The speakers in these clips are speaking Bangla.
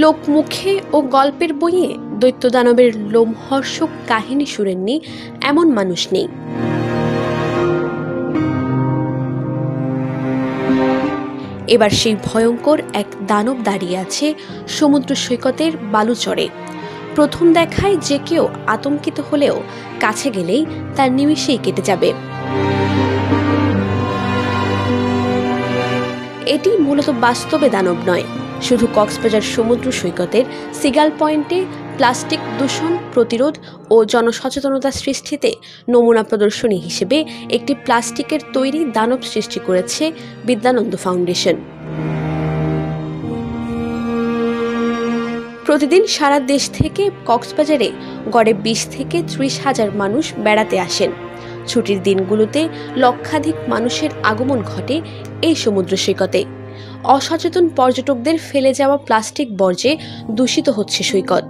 লোকমুখে ও গল্পের বইয়ে দৈত্য দানবের লোমহর্ষক কাহিনী শুনেননি এমন মানুষ নেই। এবার সেই ভয়ঙ্কর এক দানব দাঁড়িয়ে আছে সমুদ্র সৈকতের বালুচরে। প্রথম দেখায় যে কেউ আতঙ্কিত হলেও কাছে গেলেই তার নিমিষেই কেটে যাবে। এটি মূলত বাস্তবে দানব নয়, শুধু কক্সবাজার সমুদ্র সৈকতের সিগাল পয়েন্টে প্লাস্টিক দূষণ প্রতিরোধ ও জনসচেতনতা সৃষ্টিতে নমুনা প্রদর্শনী হিসেবে একটি প্লাস্টিকের তৈরি দানব সৃষ্টি করেছে বিদ্যানন্দ ফাউন্ডেশন। প্রতিদিন সারা দেশ থেকে কক্সবাজারে গড়ে 20 থেকে 30 হাজার মানুষ বেড়াতে আসেন। ছুটির দিনগুলোতে লক্ষাধিক মানুষের আগমন ঘটে এই সমুদ্র সৈকতে। অসচেতন পর্যটকদের ফেলে যাওয়া প্লাস্টিক বর্জ্যে দূষিত হচ্ছে সৈকত।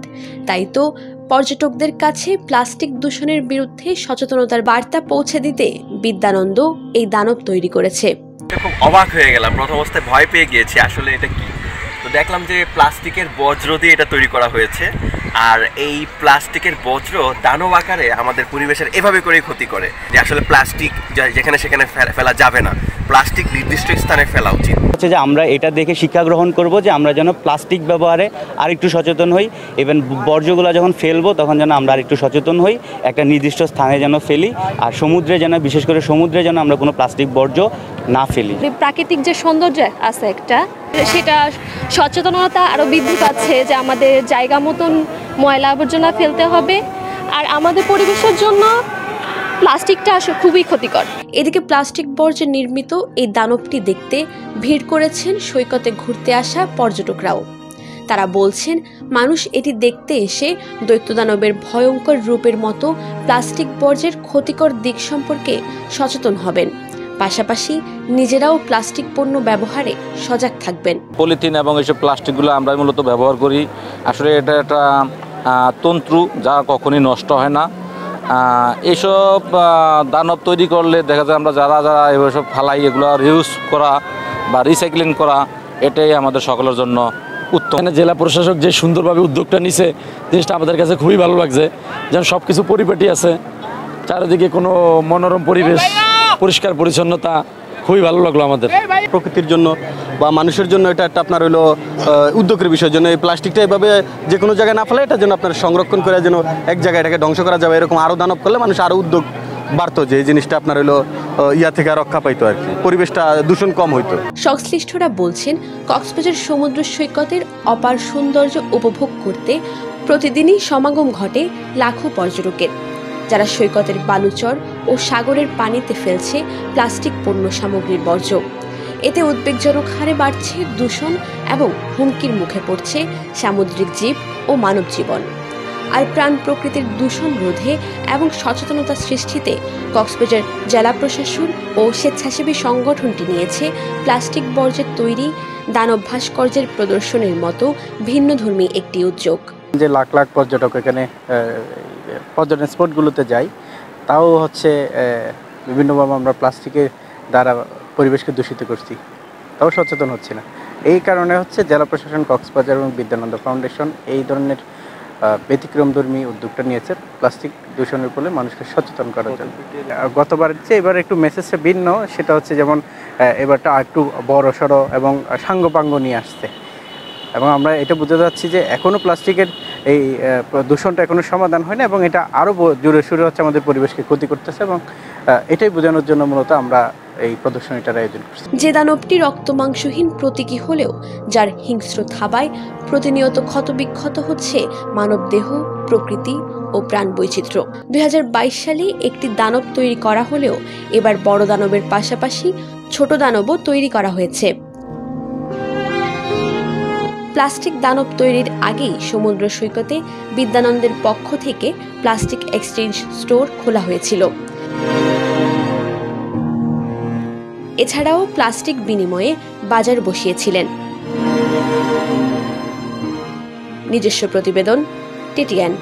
তাই তো পর্যটকদের কাছে প্লাস্টিক দূষণের বিরুদ্ধে সচেতনতার বার্তা পৌঁছে দিতে বিদ্যানন্দ এই দানব তৈরি করেছে। খুব অবাক হয়ে গেলাম, প্রথম অবস্থায় ভয় পেয়ে গিয়েছি, আসলে এটা কি। তো দেখলাম যে প্লাস্টিকের বজ্র দিয়ে এটা তৈরি করা হয়েছে, আর এই প্লাস্টিকের বজ্র দানব আকারে আমাদের পরিবেশের এভাবে করেই ক্ষতি করে যে আসলে প্লাস্টিক যেখানে সেখানে ফেলা যাবে না, প্লাস্টিক নির্দিষ্ট স্থানে ফেলা উচিত। হচ্ছে যে আমরা এটা দেখে শিক্ষা গ্রহণ করব যে আমরা যেন প্লাস্টিক ব্যবহারে আরেকটু সচেতন হই, ইভেন বর্জ্যগুলো যখন ফেলবো তখন যেন আমরা আরেকটু সচেতন হই, একটা নির্দিষ্ট স্থানে যেন ফেলি, আর সমুদ্রে যেন, বিশেষ করে সমুদ্রে যেন আমরা কোনো প্লাস্টিক বর্জ্য না ফেলি। প্রাকৃতিক যে সৌন্দর্য আছে একটা, সেটা সচেতনতা আরও বৃদ্ধি পাচ্ছে যে আমাদের জায়গা মতন ময়লা আবর্জনা ফেলতে হবে, আর আমাদের পরিবেশের জন্য প্লাস্টিকটা আসলে খুবই ক্ষতিকর। এদিকে প্লাস্টিক বর্জ্যে নির্মিত এই দানবটি দেখতে ভিড় করেছেন সৈকতে ঘুরতে আসা পর্যটকরাও। তারা বলছেন মানুষ এটি দেখতে এসে দৈত্য দানবের ভয়ঙ্কর রূপের মতো প্লাস্টিক বর্জ্যের ক্ষতিকর দিক সম্পর্কে সচেতন হবেন, পাশাপাশি নিজেরাও প্লাস্টিক পণ্য ব্যবহারে সজাগ থাকবেন। পলিথিন এবং এইসব প্লাস্টিকগুলো আমরা মূলত ব্যবহার করি, আসলে এটা একটা তন্তু যা কখনই নষ্ট হয় না। এইসব দানব তৈরি করলে দেখা যায় আমরা যারা এসব ফালাই, এগুলো রিউজ করা বা রিসাইক্লিং করা, এটাই আমাদের সকলের জন্য উত্তম। জেলা প্রশাসক যে সুন্দরভাবে উদ্যোগটা নিছে, জিনিসটা আমাদের কাছে খুবই ভালো লাগছে। যেন সব কিছু পরিপাটি আছে, চারিদিকে কোনো মনোরম পরিবেশ, পরিষ্কার পরিচ্ছন্নতা, খুবই ভালো লাগলো আমাদের। প্রকৃতির জন্য বা মানুষের জন্য এটা একটা আপনার হলো উদ্যোগের বিষয়, যেন এই প্লাস্টিকটা এভাবে যে কোনো জায়গায় না ফেলে, এটা যেন আপনার সংরক্ষণ করে যেন এক জায়গায় এটাকে ধ্বংস করা যাবে, এরকম আরও দানব করলে মানুষ আরও উদ্যোগ বাড়তো, যে এই জিনিসটা আপনার হলো ইয়া থেকে রক্ষা পাইতো, আর কি পরিবেশটা দূষণ কম হইতো। সংশ্লিষ্টরা বলছেন কক্সবাজার সমুদ্র সৈকতের অপার সৌন্দর্য উপভোগ করতে প্রতিদিনই সমাগম ঘটে লাখো পর্যটকের, যারা সৈকতের বালুচর ও সাগরের পানিতে ফেলছে প্লাস্টিক পণ্য সামগ্রীর বর্জ্য। এতে উদ্বেগজনক হারে বাড়ছে দূষণ এবং হুমকির মুখে পড়ছে সামুদ্রিক জীব ও মানব জীবন। আর প্রাণ প্রকৃতির দূষণ রোধে এবং সচেতনতা সৃষ্টিতে কক্সবাজার জেলা প্রশাসন ও স্বেচ্ছাসেবী সংগঠনটি নিয়েছে প্লাস্টিক বর্জ্যের তৈরি দানব ভাস্কর্যের প্রদর্শনের মতো ভিন্নধর্মী একটি উদ্যোগ। যে লাখ লাখ পর্যটক এখানে পর্যটন স্পটগুলোতে যাই, তাও হচ্ছে বিভিন্নভাবে আমরা প্লাস্টিকের দ্বারা পরিবেশকে দূষিত করছি, তাও সচেতন হচ্ছে না। এই কারণে হচ্ছে জেলা প্রশাসন কক্সবাজার এবং বিদ্যানন্দ ফাউন্ডেশন এই ধরনের ব্যতিক্রমধর্মী উদ্যোগটা নিয়েছে প্লাস্টিক দূষণের ফলে মানুষকে সচেতন করার জন্য। গতবারের চেয়ে এবার একটু মেসেজটা ভিন্ন, সেটা হচ্ছে যেমন এবারটা একটু বড় সড়ো এবং সাঙ্গপাঙ্গ নিয়ে আসছে, এবং আমরা এটা বুঝতে যাচ্ছি যে এখনও প্লাস্টিকের এই দূষণটা এখনও সমাধান হয় না, এবং এটা আরও জোরে সোরে হচ্ছে আমাদের পরিবেশকে ক্ষতি করতেছে, এবং এটাই বোঝানোর জন্য মূলত আমরা এই প্রদর্শনীটার আয়োজন করছি। যে দানবটি রক্তমাংসহীন প্রতীকী হলেও যার হিংস্র থাবায় প্রতিনিয়ত ক্ষতবিক্ষত হচ্ছে মানবদেহ, প্রকৃতি ও প্রাণ বৈচিত্র্য। 2022 সালে একটি দানব তৈরি করা হলেও এবার বড় দানবের পাশাপাশি ছোট দানবও তৈরি করা হয়েছে। প্লাস্টিক দানব তৈরির আগেই সমুদ্র সৈকতে বিদ্যানন্দের পক্ষ থেকে প্লাস্টিক এক্সচেঞ্জ স্টোর খোলা হয়েছিল। এছাড়াও প্লাস্টিক বিনিময়ে বাজার বসিয়েছিলেন। নিজস্ব প্রতিবেদন, টিটিএন।